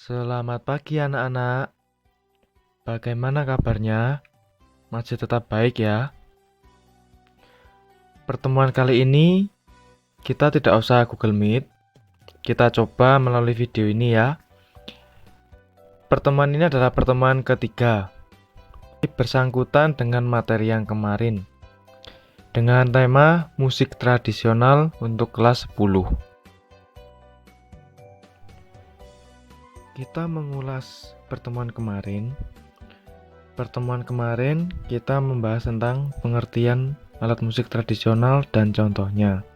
Selamat pagi anak-anak. Bagaimana kabarnya? Masih tetap baik ya? Pertemuan kali ini kita tidak usah Google Meet. Kita coba melalui video ini ya. Pertemuan ini adalah pertemuan ketiga. Bersangkutan dengan materi yang kemarin. Dengan tema musik tradisional untuk kelas 10. Kita mengulas pertemuan kemarin. Pertemuan kemarin kita membahas tentang pengertian alat musik tradisional dan contohnya.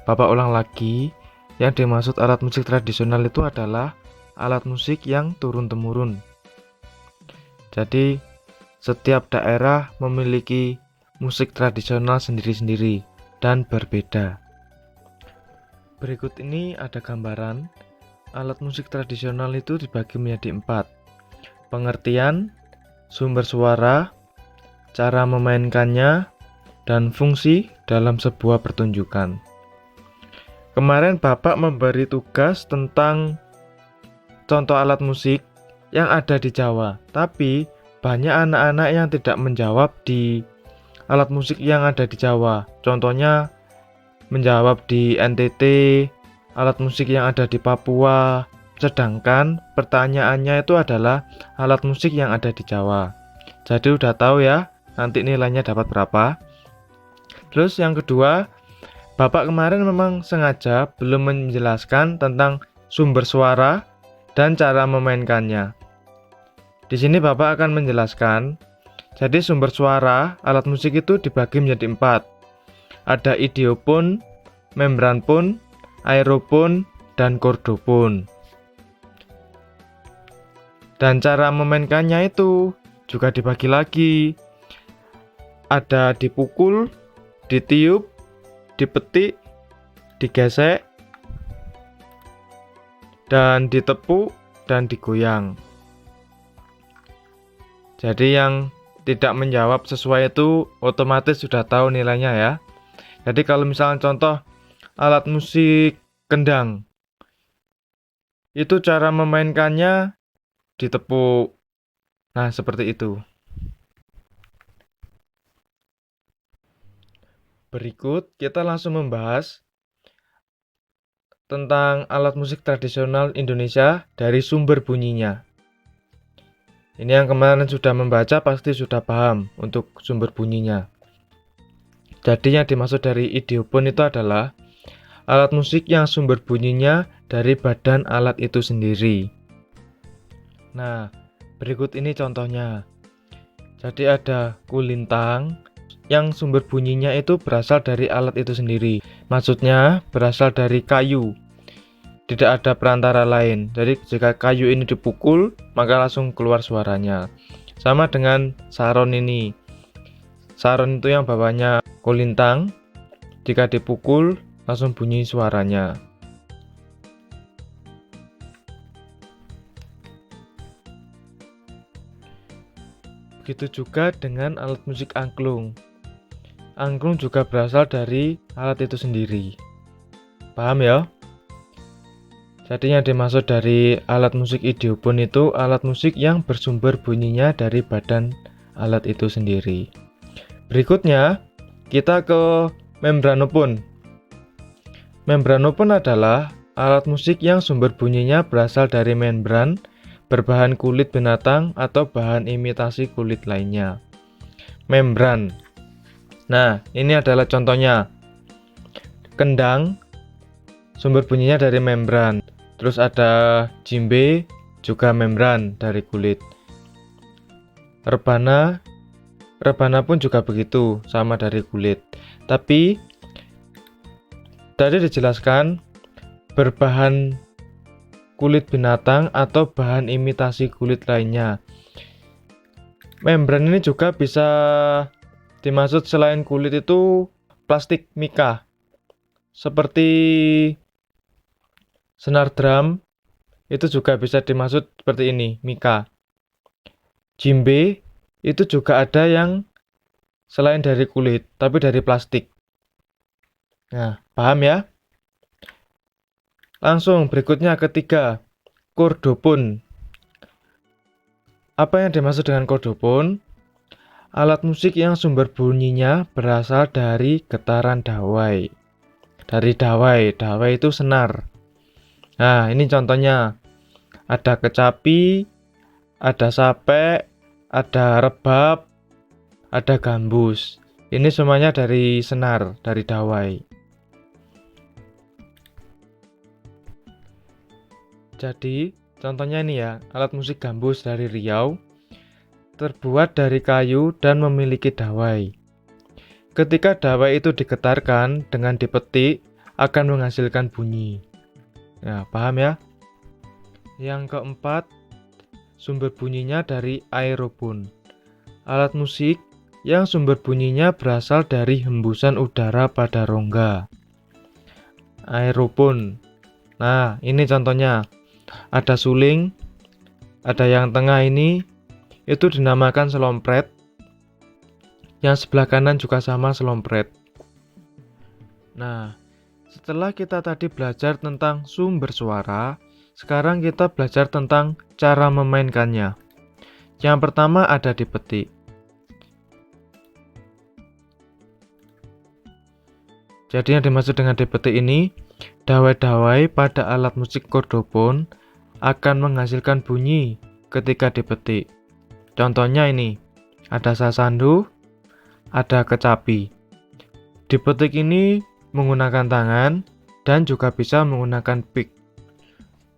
Bapak ulang lagi, yang dimaksud alat musik tradisional itu adalah alat musik yang turun-temurun. Jadi, setiap daerah memiliki musik tradisional sendiri-sendiri dan berbeda. Berikut ini ada gambaran. Alat musik tradisional itu dibagi menjadi 4. Pengertian, sumber suara, cara memainkannya, dan fungsi dalam sebuah pertunjukan. Kemarin Bapak memberi tugas tentang contoh alat musik yang ada di Jawa, tapi banyak anak-anak yang tidak menjawab di alat musik yang ada di Jawa. Contohnya menjawab di NTT, alat musik yang ada di Papua, sedangkan pertanyaannya itu adalah alat musik yang ada di Jawa. Jadi udah tahu ya, nanti nilainya dapat berapa. Terus yang kedua, Bapak kemarin memang sengaja belum menjelaskan tentang sumber suara dan cara memainkannya. Di sini Bapak akan menjelaskan. Jadi sumber suara alat musik itu dibagi menjadi 4. Ada idiopon, membranpon, aeropon, dan kordopon. Dan cara memainkannya itu juga dibagi lagi. Ada dipukul, ditiup, dipetik, digesek, dan ditepuk, dan digoyang. Jadi yang tidak menjawab sesuai itu otomatis sudah tahu nilainya ya. Jadi kalau misalnya contoh alat musik kendang, itu cara memainkannya ditepuk. Nah, seperti itu. Berikut kita langsung membahas tentang alat musik tradisional Indonesia dari sumber bunyinya. Ini yang kemarin sudah membaca pasti sudah paham untuk sumber bunyinya. Jadi yang dimaksud dari idiopon itu adalah alat musik yang sumber bunyinya dari badan alat itu sendiri. Nah, berikut ini contohnya. Jadi ada kulintang yang sumber bunyinya itu berasal dari alat itu sendiri. Maksudnya berasal dari kayu. Tidak ada perantara lain. Jadi jika kayu ini dipukul, maka langsung keluar suaranya. Sama dengan saron ini. Saron itu yang bawahnya kulintang. Jika dipukul, langsung bunyi suaranya. Begitu juga dengan alat musik angklung. Angklung juga berasal dari alat itu sendiri. Paham ya? Jadi yang dimaksud dari alat musik idiopon itu alat musik yang bersumber bunyinya dari badan alat itu sendiri. Berikutnya, kita ke membranopon. Membranopon adalah alat musik yang sumber bunyinya berasal dari membran berbahan kulit binatang atau bahan imitasi kulit lainnya. Membran. Nah, ini adalah contohnya. Kendang, sumber bunyinya dari membran. Terus ada jimbe, juga membran dari kulit. Rebana pun juga begitu, sama dari kulit. Tapi, tadi dijelaskan berbahan kulit binatang atau bahan imitasi kulit lainnya. Membran ini juga bisa dimaksud selain kulit itu plastik mika. Seperti senar drum itu juga bisa dimaksud seperti ini, mika. Jimbe itu juga ada yang selain dari kulit, tapi dari plastik. Nah, paham ya? Langsung berikutnya ketiga, kordofon. Apa yang dimaksud dengan kordofon? Alat musik yang sumber bunyinya berasal dari getaran dawai. Dari dawai, dawai itu senar. Nah, ini contohnya. Ada kecapi, ada sapek, ada rebab, ada gambus. Ini semuanya dari senar, dari dawai. Jadi, contohnya ini ya, alat musik gambus dari Riau, terbuat dari kayu dan memiliki dawai. Ketika dawai itu digetarkan dengan dipetik, akan menghasilkan bunyi. Nah, paham ya? Yang keempat, sumber bunyinya dari aerofon. Alat musik yang sumber bunyinya berasal dari hembusan udara pada rongga. Aerofon. Nah, ini contohnya. Ada suling, ada yang tengah ini, itu dinamakan selompret. Yang sebelah kanan juga sama selompret. Nah, setelah kita tadi belajar tentang sumber suara, sekarang kita belajar tentang cara memainkannya. Yang pertama ada dipetik. Jadi yang dimaksud dengan dipetik ini, dawai-dawai pada alat musik kordofon akan menghasilkan bunyi ketika dipetik. Contohnya ini, ada sasandu, ada kecapi. Dipetik ini menggunakan tangan dan juga bisa menggunakan pick.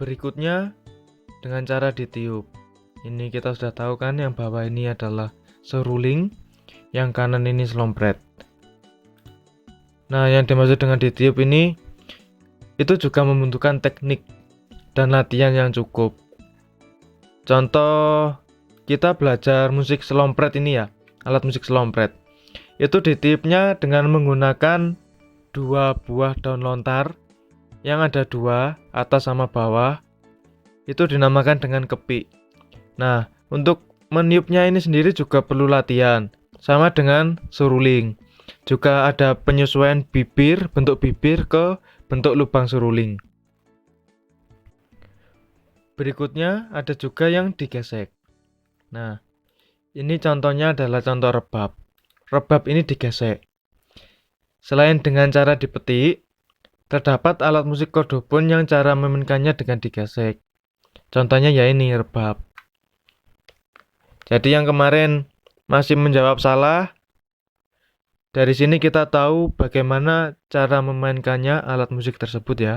Berikutnya dengan cara ditiup. Ini kita sudah tahu kan, yang bawah ini adalah seruling, yang kanan ini selompret. Nah, yang dimaksud dengan ditiup ini itu juga membutuhkan teknik dan latihan yang cukup. Contoh, kita belajar musik selompret ini ya, alat musik selompret. Itu ditiupnya dengan menggunakan dua buah daun lontar yang ada dua, atas sama bawah. Itu dinamakan dengan kepik. Nah, untuk meniupnya ini sendiri juga perlu latihan, sama dengan seruling. Juga ada penyesuaian bibir, bentuk bibir ke bentuk lubang seruling. Berikutnya ada juga yang digesek. Nah, ini contohnya adalah contoh rebab. Rebab ini digesek. Selain dengan cara dipetik, terdapat alat musik kordofon yang cara memainkannya dengan digesek. Contohnya ya ini rebab. Jadi yang kemarin masih menjawab salah. Dari sini kita tahu bagaimana cara memainkannya alat musik tersebut ya.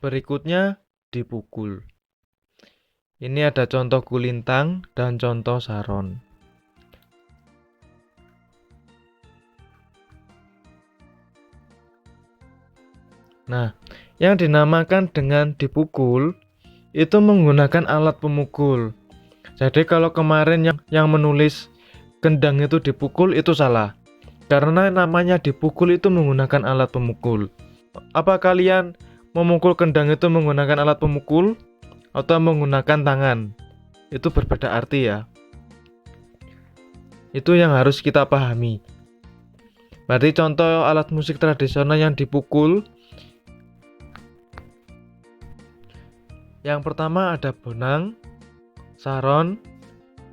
Berikutnya dipukul. Ini ada contoh kulintang dan contoh saron. Nah, yang dinamakan dengan dipukul itu menggunakan alat pemukul. Jadi kalau kemarin yang menulis kendang itu dipukul itu salah. Karena namanya dipukul itu menggunakan alat pemukul. Apa kalian memukul kendang itu menggunakan alat pemukul atau menggunakan tangan? Itu berbeda arti ya. Itu yang harus kita pahami. Berarti contoh alat musik tradisional yang dipukul. Yang pertama ada bonang, saron,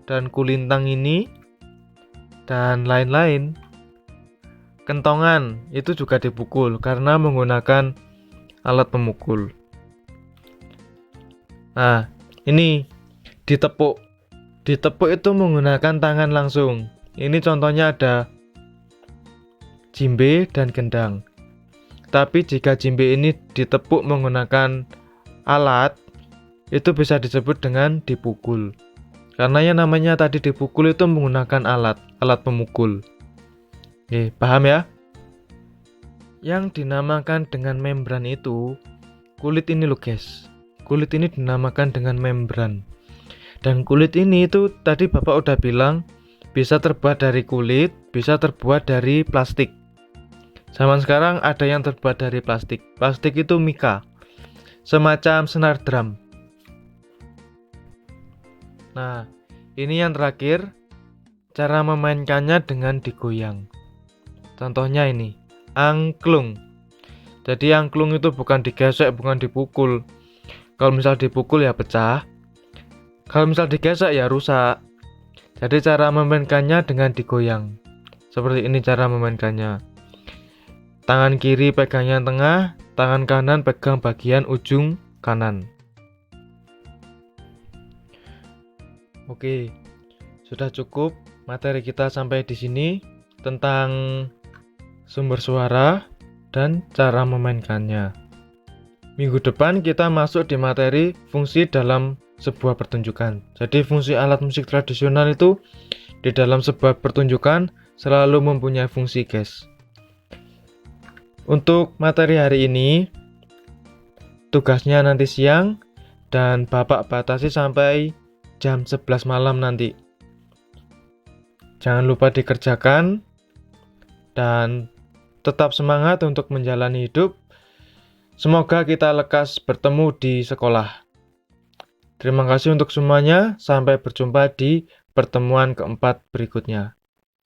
dan kulintang ini, dan lain-lain. Kentongan itu juga dipukul karena menggunakan alat pemukul. Nah, ini ditepuk. Ditepuk itu menggunakan tangan langsung. Ini contohnya ada jimbe dan gendang. Tapi jika jimbe ini ditepuk menggunakan alat, itu bisa disebut dengan dipukul. Karena yang namanya tadi dipukul itu menggunakan alat pemukul. Oke, paham ya? Yang dinamakan dengan membran itu kulit ini loh guys. Kulit ini dinamakan dengan membran. Dan kulit ini itu tadi Bapak udah bilang bisa terbuat dari kulit, bisa terbuat dari plastik. Zaman sekarang ada yang terbuat dari plastik. Plastik itu mika, semacam senar drum. Nah, ini yang terakhir, cara memainkannya dengan digoyang. Contohnya ini, angklung. Jadi angklung itu bukan digesek, bukan dipukul. Kalau misal dipukul ya pecah. Kalau misal digesek ya rusak. Jadi cara memainkannya dengan digoyang. Seperti ini cara memainkannya. Tangan kiri pegang yang tengah, tangan kanan pegang bagian ujung kanan. Oke, sudah cukup materi kita sampai di sini tentang sumber suara dan cara memainkannya. Minggu depan kita masuk di materi fungsi dalam sebuah pertunjukan. Jadi fungsi alat musik tradisional itu di dalam sebuah pertunjukan selalu mempunyai fungsi, guys. Untuk materi hari ini tugasnya nanti siang dan Bapak batasi sampai jam 11 malam nanti. Jangan lupa dikerjakan dan tetap semangat untuk menjalani hidup. Semoga kita lekas bertemu di sekolah. Terima kasih untuk semuanya. Sampai berjumpa di pertemuan keempat berikutnya.